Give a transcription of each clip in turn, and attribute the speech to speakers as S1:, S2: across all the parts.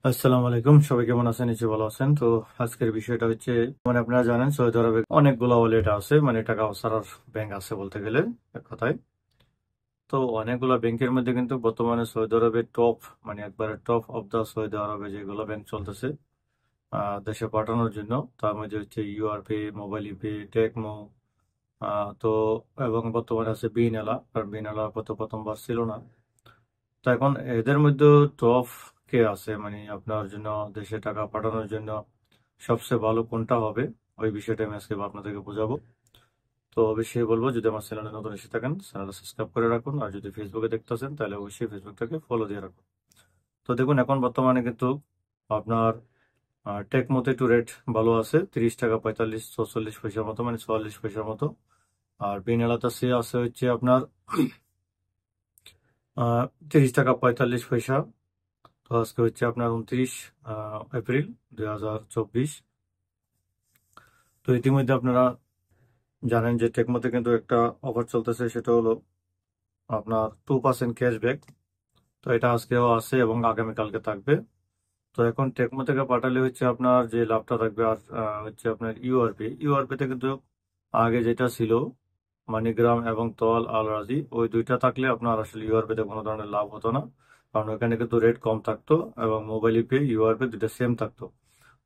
S1: আসসালামু আলাইকুম, সবাই কেমন আছেন? নিশ্চয়ই ভালো আছেন। তো আজকের বিষয়টা হচ্ছে, মানে আপনারা জানেন সৌদি আরবে অনেকগুলো ওয়ালেট আছে, মানে টাকা ছাড়ার ব্যাংক আছে বলতে গেলে এক কথায়। তো অনেকগুলো ব্যাংকের মধ্যে কিন্তু বর্তমানে সৌদি আরবে টপ, মানে একবারে টপ অফ দা সৌদি আরবে যেগুলো ব্যাংক চলতেছে দেশে পাঠানোর জন্য, তার মধ্যে হচ্ছে ইউআরপে, মোবাইল পে, টেকমো, তো এবং বর্তমানে আছে বিনালা। আর বিনালা প্রথমবার ছিল না। তো এখন এদের মধ্যে টপ কে আছে, মানে আপনার জন্য দেশে টাকা পাঠানোর জন্য সবচেয়ে ভালো কোনটা হবে, ওই বিষয়টা আমি আজকে আপনাদেরকে বোঝাবো। তো অবশ্যই বলবো, যদি আমার চ্যানেলে নতুন এসে থাকেন চ্যানেলটা সাবস্ক্রাইব করে রাখুন, আর যদি ফেসবুকে দেখতেছেন তাহলে অবশ্যই ফেসবুকটাকে ফলো দিয়ে রাখুন। তো দেখুন, এখন বর্তমানে কিন্তু আপনার টেকমোতে একটু রেট ভালো আছে, 30 টাকা 45-46 পয়সার মতো, মানে 44 পয়সার মতো। আর বিনালাতে সে আছে হচ্ছে আপনার 30 টাকা 45 পয়সা। তো আজকে হচ্ছে আপনার 29 এপ্রিল 2024। তো ইতিমধ্যে আপনারা জানেন যে টেকমোতে কিন্তু একটা অফার চলতেছে, সেটা হলো আপনার 2% ক্যাশব্যাক। তো এটা আজকেও আছে এবং আগামীকালকে থাকবে। তো এখন টেকমো থেকে পাঠালে হচ্ছে আপনার যে লাভটা থাকবে, আর হচ্ছে আপনার ইউআরপিতে কিন্তু আগে যেটা ছিল মানিগ্রাম এবং তল আল রাজি, ওই দুইটা থাকলে আপনার আসলে ইউআরপিতে কোনো ধরনের লাভ হতো না, কারণ ওখানে কিন্তু রেট কম থাকতো এবং মোবাইল ইপে ইউআরপি দুইটা সেম থাকতো।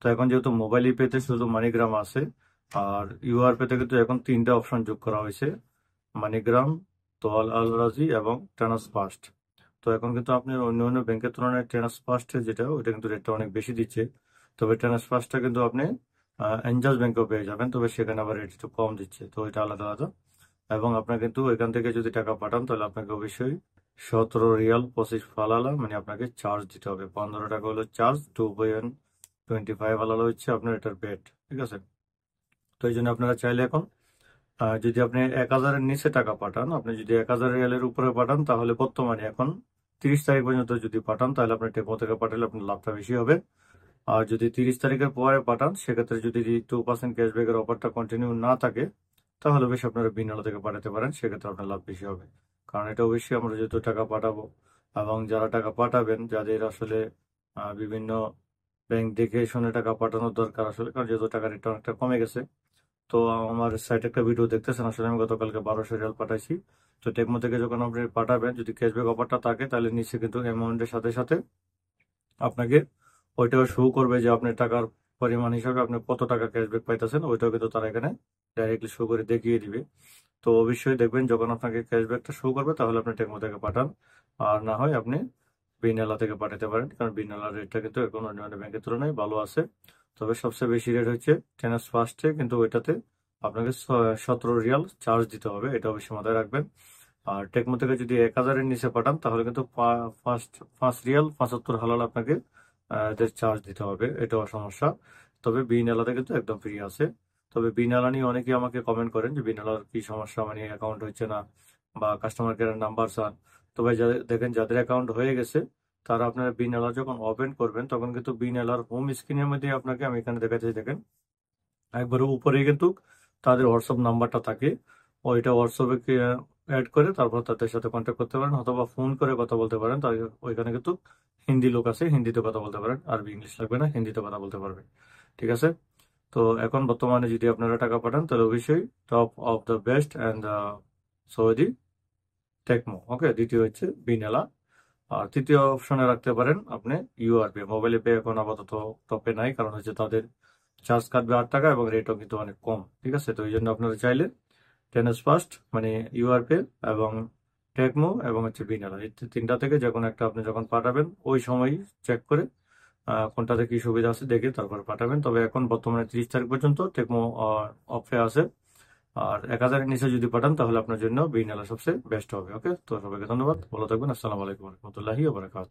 S1: তো এখন যেহেতু মোবাইল ইপেতে শুধু মানিগ্রাম আছে, আর ইউআরপিতে কিন্তু এখন তিনটা অপশন যোগ করা হয়েছে: মানিগ্রাম, তোয়াল আল রাজি এবং ট্রান্সফাস্ট। তো এখন কিন্তু আপনি অন্য অন্য ব্যাংকের তুলনায় ট্রান্সফাস্টে যেটা, ওইটা কিন্তু রেটটা অনেক বেশি দিচ্ছে। তবে ট্রান্সফাস্টটা কিন্তু আপনি এনজাস ব্যাংকেও পেয়ে যাবেন, তবে সেখানে আবার রেট একটু কম দিচ্ছে, তো এটা আলাদা আলাদা। এবং আপনার কিন্তু এখান থেকে যদি টাকা পাঠান তাহলে আপনাকে অবশ্যই 17 রিয়াল 25 ফালালা, মানে আপনাকে চার্জ দিতে হবে। 15 টাকা হলো চার্জ, 2.25 ফালালা হচ্ছে আপনার এটার বেট, ঠিক আছে? তো এই জন্য আপনারা চাইলে এখন যদি আপনি 1,000-এর নিচে টাকা পাঠান, আপনি যদি 1,000 রিয়ালের উপরে পাঠান, তাহলে বর্তমানে এখন 30 তারিখ পর্যন্ত যদি পাঠান, তাহলে আপনার টেকমো থেকে পাঠালে আপনার লাভটা বেশি হবে। আর যদি 30 তারিখের পরে পাঠান, সেক্ষেত্রে যদি 2% ক্যাশব্যাকের অফারটা কন্টিনিউ না থাকে, তাহলে বেশি আপনারা বিনালো থেকে পাঠাতে পারেন, সেক্ষেত্রে আপনার লাভ বেশি হবে। কারণ এটা অবশ্যই আমরা যেহেতু টাকা পাঠাবো, এবং যারা টাকা পাঠাবেন, যাদের আসলে বিভিন্ন ব্যাংক দেখে শুনে টাকা পাঠানোর দরকার আসলে, কারণ যেহেতু টাকার রেটটা অনেকটা কমে গেছে। তো আমার সাইটে একটা ভিডিও দেখতেছেন, আসলে আমি গতকালকে 1200 রিয়াল পাঠাইছি। তো টেকমো থেকে যখন আপনি পাঠাবেন, যদি ক্যাশব্যাক অফারটা থাকে, তাহলে নিচে কিন্তু অ্যামাউন্টের সাথে সাথে আপনাকে ওইটাও শো করবে যে আপনার টাকার পরিমাণ হিসাবে আপনি কত টাকা ক্যাশব্যাক পাইতেছেন, ওইটাও কিন্তু তারা এখানে ডাইরেক্টলি শো করে দেখিয়ে দিবে। তো অবশ্যই দেখবেন, যখন আপনাকে ক্যাশব্যাকটা শো করবে তাহলে আপনি টেকমো থেকে পাঠান, আর না হয় আপনি বিনালা থেকে পাঠাতে পারেন, কারণ বিনালার রেটটা কিন্তু এখন অন্যান্য ব্যাংকের তুলনায় ভালো আছে। তবে সবচেয়ে বেশি রেট হচ্ছে টেনাস ফার্স্টে, কিন্তু ওইটাতে আপনাকে 17 রিয়াল চার্জ দিতে হবে, এটা অবশ্যই মাথায় রাখবেন। আর টেকমো থেকে যদি 1,000-এর নিচে পাঠান, তাহলে কিন্তু 5 রিয়াল 75 হালাল আপনাকে এদের চার্জ দিতে হবে, এটাও সমস্যা। তবে বিনালাতে কিন্তু একদম ফ্রি আছে। তবে বিনালা নিয়ে অনেকে আমাকে কমেন্ট করেন যে বিনালার কি সমস্যা, মানে অ্যাকাউন্ট হচ্ছে না, বা কাস্টমার কেয়ারের নাম্বার চান। তবে যাদের দেখেন, যাদের অ্যাকাউন্ট হয়ে গেছে, তারা আপনারা বিনালা যখন ওপেন করবেন, তখন কিন্তু বিনালার হোম স্ক্রিনের মধ্যে আপনাকে, আমি এখানে দেখাচ্ছি দেখেন, একবারে উপরে কিন্তু তাদের হোয়াটসঅ্যাপ নাম্বারটা থাকে। ওইটা হোয়াটসঅ্যাপে অ্যাড করে তারপর তাদের সাথে কন্ট্যাক্ট করতে পারেন, অথবা ফোন করে কথা বলতে পারেন। তার ওইখানে কিন্তু হিন্দি লোক আছে, হিন্দিতে কথা বলতে পারেন, আরবি ইংলিশ লাগবে না, হিন্দিতে কথা বলতে পারবেন, ঠিক আছে? তো এখন বর্তমানে যদি আপনারা টাকা পাঠান, তাহলে অবশ্যই top of the best and Saudi টেকমো, ওকে। দ্বিতীয় হচ্ছে বিনালা। আর তৃতীয় অপশনে রাখতে পারেন আপনি ইউআরপি। মোবাইলে পে এখন আপাতত টপে নাই, কারণ হচ্ছে তাদের চার্জ কাটবে 8 টাকা এবং রেটও কিন্তু অনেক কম, ঠিক আছে? তো এই জন্য আপনারা চাইলে টেনেস ফার্স্ট, মানে ইউআরপি এবং টেকমো এবং হচ্ছে বিনালা, এই তিনটা থেকে যে কোনো একটা আপনি যখন পাঠাবেন, ওই সময় চেক করে কোনটাতে কি সুবিধা আছে দেখে তারপর পাঠাবেন। তবে এখন বর্তমানে 30 তারিখ পর্যন্ত টেকমো অফে আছে। আর 1,000-এর নিচে যদি পাঠান, তাহলে আপনার জন্য বিনালা সবচেয়ে বেস্ট হবে, ওকে। তো সবাইকে ধন্যবাদ, ভালো থাকবেন। আসসালামু আলাইকুম রহমতুল্লাহি ওয়া বারাকাতুহু।